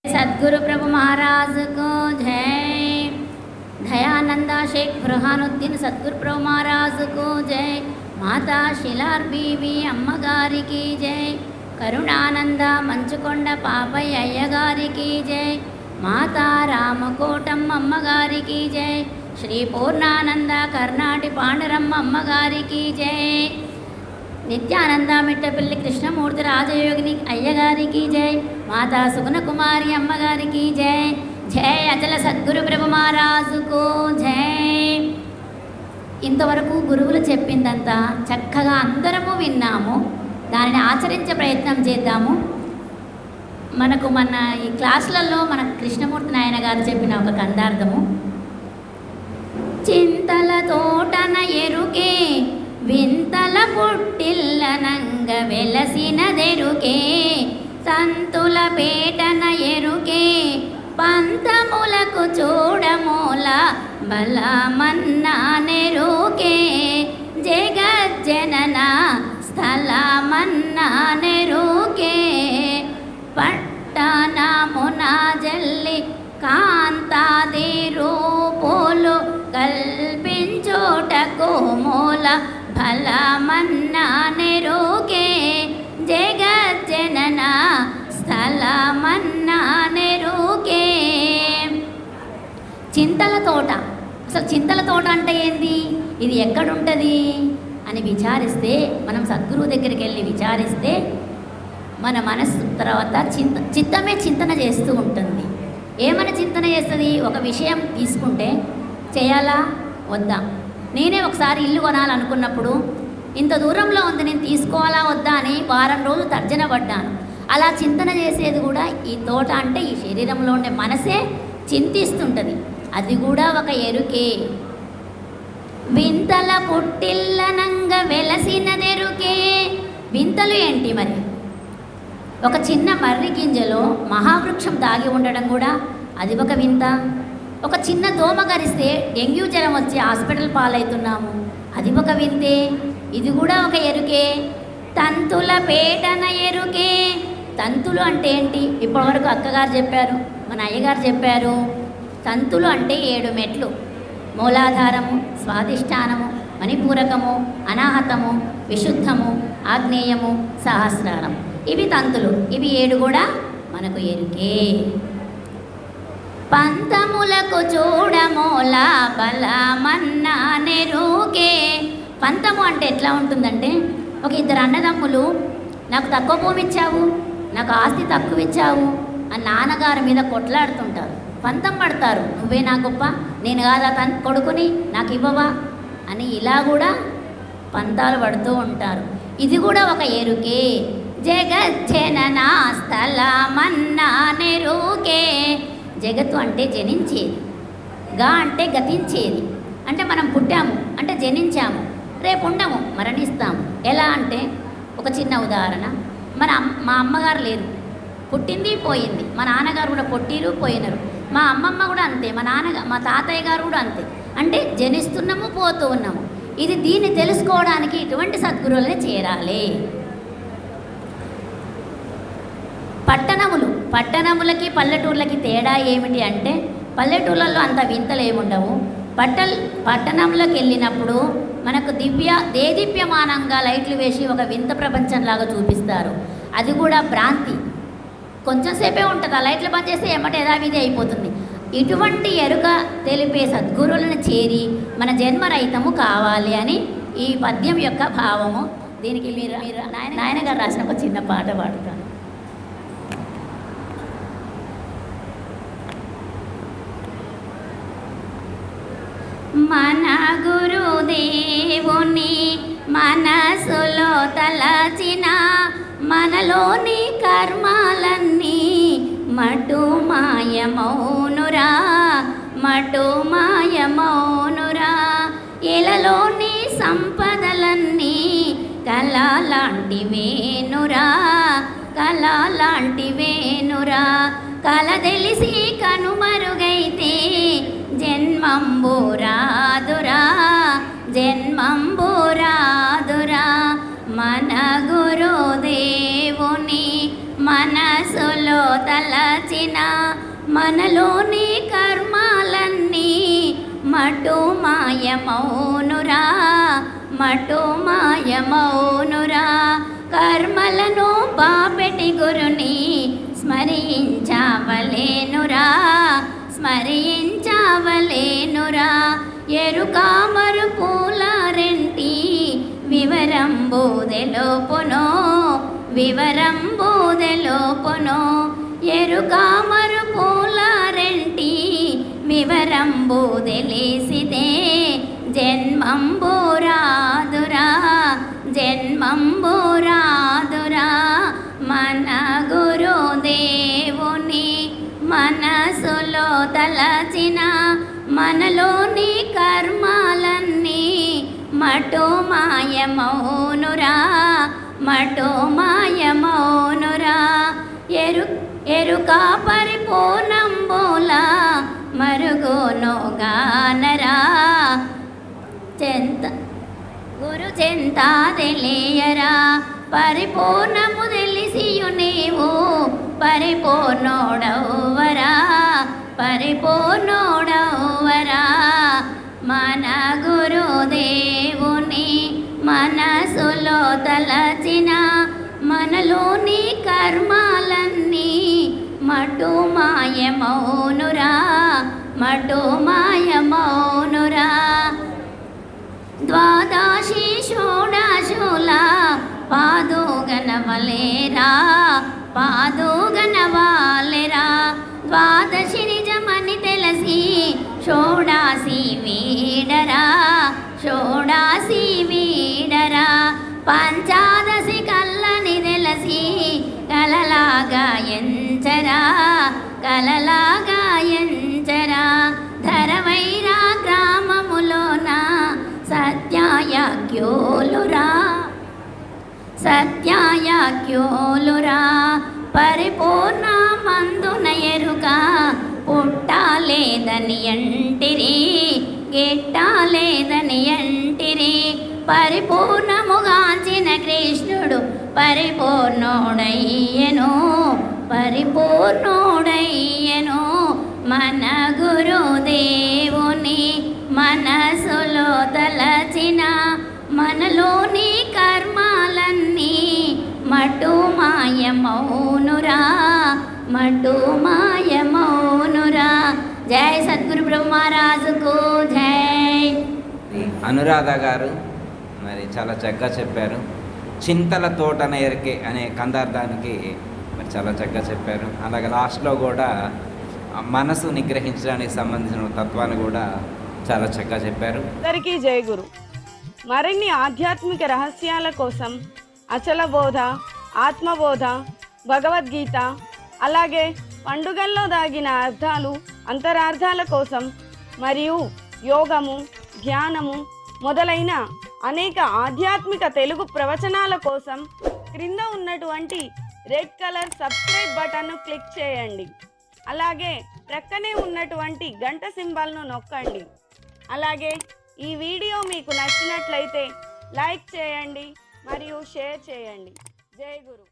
सद्गुरु प्रभु महाराज को जय। दयानंदा शेख बुरहानुद्दीन सद्गुरु प्रभु महाराज को जय। माता शिलार बीवी अम्मगारी की जय। करुणानंद मंचुकोंड पापయ్య అయ్యగారి की जय। माता रामकोटम अम्मगारी की जय। श्री पूर्णानंद कर्नाटि पांडुरమ్మ अम्मगारी की जय। నిత్యానంద మిట్టపల్లి కృష్ణమూర్తి రాజయోగిని అయ్యగారికి జై। మాతా సుగుణ కుమారి అమ్మగారికి జై। జై అచల సద్గురు ప్రభు మహారాజుకు జై। ఇంతవరకు గురువులు చెప్పిందంతా చక్కగా అందరము విన్నాము, దానిని ఆచరించే ప్రయత్నం చేద్దాము। మన ఈ క్లాసులలో మన కృష్ణమూర్తి నాయన గారు చెప్పిన ఒక కందార్థము, చింతల తోటన ఎరుకే వింతల పుట్టిల్లనంగ వెలసినదెరుకే, సంతుల పేటన ఎరుకే పంతములకు చూడమూల బలమన్నా నెరుకే, జగజ్జనన స్థలమన్నా నెరుకే, పట్టణమున జల్లి కాంతాది రూపులు కల్పించుటకు మూల ఫలమన్నా నెరుకే, జగజ్జనన స్థలమన్నా నెరుకే। చింతల తోట, అసలు చింతల తోట అంటే ఏంది, ఇది ఎక్కడుంటుంది అని విచారిస్తే, మనం సద్గురువు దగ్గరికి వెళ్ళి విచారిస్తే మన మనసు తర్వాత చిత్తమే చింతన చేస్తూ ఉంటుంది। ఏమని చింతన చేస్తుంది, ఒక విషయం తీసుకుంటే చేయాలా వద్దా, నేనే ఒకసారి ఇల్లు కొనాలనుకున్నప్పుడు ఇంత దూరంలో ఉంది, నేను తీసుకోవాలా వద్దా అని వారం రోజులు తర్జన పడ్డాను। అలా చింతన చేసేది కూడా ఈ తోట అంటే ఈ శరీరంలో ఉండే మనసే చింతిస్తుంటుంది, అది కూడా ఒక ఎరుకే। వింతల పుట్టిల్లనంగ వెలసినదెరుకే, వింతలు ఏంటి మరి, ఒక చిన్న మర్రి గింజలో మహావృక్షం దాగి ఉండడం కూడా అది ఒక వింత। ఒక చిన్న దోమ గరిస్తే డెంగ్యూ జ్వరం వచ్చి హాస్పిటల్ పాలవుతున్నాము, అది ఒక వింతే, ఇది కూడా ఒక ఎరుకే। తంతుల పేటన ఎరుకే, తంతులు అంటే ఏంటి, ఇప్పటివరకు అక్కగారు చెప్పారు, మన అయ్యగారు చెప్పారు। తంతులు అంటే 7 మెట్లు, మూలాధారము, స్వాధిష్టానము, మణిపూరకము, అనాహతము, విశుద్ధము, ఆగ్నేయము, సహస్రారం, ఇవి తంతులు, ఇవి 7 కూడా మనకు ఎరుకే। పంతములకు చూడమూల బలమన్నా నెరుకే, పంతము అంటే ఎట్లా ఉంటుందంటే, ఒక 2 అన్నదమ్ములు నాకు తక్కువ భూమి ఇచ్చావు, నాకు ఆస్తి తక్కువ ఇచ్చావు అని నాన్నగారి మీద కొట్లాడుతుంటారు, పంతం పడతారు, నువ్వే నా గొప్ప, నేను కాదా తన కొడుకుని నాకు ఇవ్వవా అని, ఇలా కూడా పంతాలు పడుతూ ఉంటారు, ఇది కూడా ఒక ఎరుకే। జగజ్జనన స్థలమన్నా నెరుకే, జగత్తు అంటే జనించేది, గా అంటే గతించేది, అంటే మనం పుట్టాము అంటే జనించాము, రేపు ఉండము మరణిస్తాము। ఎలా అంటే ఒక చిన్న ఉదాహరణ, మా అమ్మగారు లేరు, పుట్టింది పోయింది, మా నాన్నగారు కూడా పుట్టిరు పోయినారు, మా అమ్మమ్మ కూడా అంతే, మా తాతయ్య గారు కూడా అంతే, అంటే జనిస్తున్నాము పోతూ ఉన్నాము। దీన్ని తెలుసుకోవడానికి ఇటువంటి సద్గురువులనే చేరాలి। పట్టణములకి పల్లెటూర్లకి తేడా ఏమిటి అంటే, పల్లెటూళ్ళల్లో అంత వింతలు ఏముండవు, పట్టణంలోకి వెళ్ళినప్పుడు మనకు దేదీప్యమానంగా లైట్లు వేసి ఒక వింత ప్రపంచంలాగా చూపిస్తారు, అది కూడా భ్రాంతి, కొంచెం సేపే ఉంటుంది, ఆ లైట్లు బంద్ చేస్తే ఎమ్మట యథావిధి అయిపోతుంది। ఇటువంటి ఎరుక తెలిపే సద్గురువులను చేరి మన జన్మరహితము కావాలి అని ఈ పద్యం యొక్క భావము। దీనికి మీరు నాయన గారు రాసిన ఒక చిన్న పాట పాడుతాను। మన గురుదేవుని మనసులో తలచిన మనలోని కర్మాలన్నీ మటు మాయమౌనురా, మటు మాయమౌనురా, ఇలలోని సంపదలన్నీ కళలాంటివేనురా, కళలాంటివేనురా, కళ తెలిసి కనుమరుగైతే జన్మంబురాదురా, జన్మంబురాదురా, మన గురుదేవుని మనసులో మనసులో తలచిన మనలోని కర్మాలన్నీ మటు మాయమౌనురా, మటు మాయమౌనురా. కర్మలను బాపెటి గురుని స్మరించవలేనురా, స్మరించవలేనురా. ఎరుక మరుపుల రెంటి వివరంబుదెలోపునో, వివరంబుదెలోపునో. ఎరుక మరుపుల రెంటి వివరంబుదెలిసితే జన్మంబురాదురా, జన్మంబురాదురా. మన గురుదేవుని మనసులో తలచిన మనలోని కర్మాలన్నీ మటు మాయమౌనురా, మటు మాయమౌనురా. ఎరుక పరిపూర్ణంబుల మరుగునోగానరా. గురు చెంత తెలియరా, పరిపూర్ణము తెలిసియు నీవు పరిపూర్ణోడవువరా, పరిపూర్ణోడవువరా. మన గురుదేవుని మనసులో తలచిన మనలోని కర్మాలన్నీ మటు మాయమౌనురా, మటు మాయమౌనురా. ద్వాదశి షోడశుల పాదుగనవలేరా, పాదుగనవాలెరా. ద్వాదశి నిజమని తెలిసి షోడాసి వీడరా, షోడాసి వీడరా. పంచాదశి కల్లని తెలిసి కలలాగా ఎంచరా, కలలాగా ఎంచరా. ధరవైరా గ్రామములోన సత్యాయాఖ్యోలురా, సత్యాయాఖ్యోలురా. పరిపూర్ణ మందున ఎరుక పుట్టాలేదని అంటిరి, గిట్టాలేదని అంటిరి. పరిపూర్ణముగాంచిన కృష్ణుడు పరిపూర్ణుడయ్యెను, పరిపూర్ణుడయ్యెను. మన గురుదేవుని మనసులో తలచిన మనలోని కర్మాలన్నీ మటు మాయమౌనురా, మటు మాయమౌనురా. జై సద్గురు బ్రహ్మరాజుకు జై. అనురాధ గారు మరి చాలా చక్కగా చెప్పారు. చింతల తోటన ఎరికే అనే కందార్థానికి మరి చాలా చక్కగా చెప్పారు. అలాగే లాస్ట్లో కూడా మనసు నిగ్రహించడానికి సంబంధించిన తత్వాన్ని కూడా చాలా చక్కగా చెప్పారు. అందరికీ జై గురు. మరిన్ని ఆధ్యాత్మిక రహస్యాల కోసం అచల బోధ, ఆత్మబోధ, భగవద్గీత, అలాగే పండుగల్లో దాగిన అర్థాలు, అంతరార్థాల కోసం మరియు యోగము, ధ్యానము మొదలైన అనేక ఆధ్యాత్మిక తెలుగు ప్రవచనాల కోసం క్రింద ఉన్నటువంటి రెడ్ కలర్ సబ్స్క్రైబ్ బటన్ను క్లిక్ చేయండి. అలాగే ప్రక్కనే ఉన్నటువంటి గంట సింబల్ను నొక్కండి. అలాగే ఈ వీడియో మీకు నచ్చినట్లయితే లైక్ చేయండి మరియు షేర్ చేయండి. జై గురు.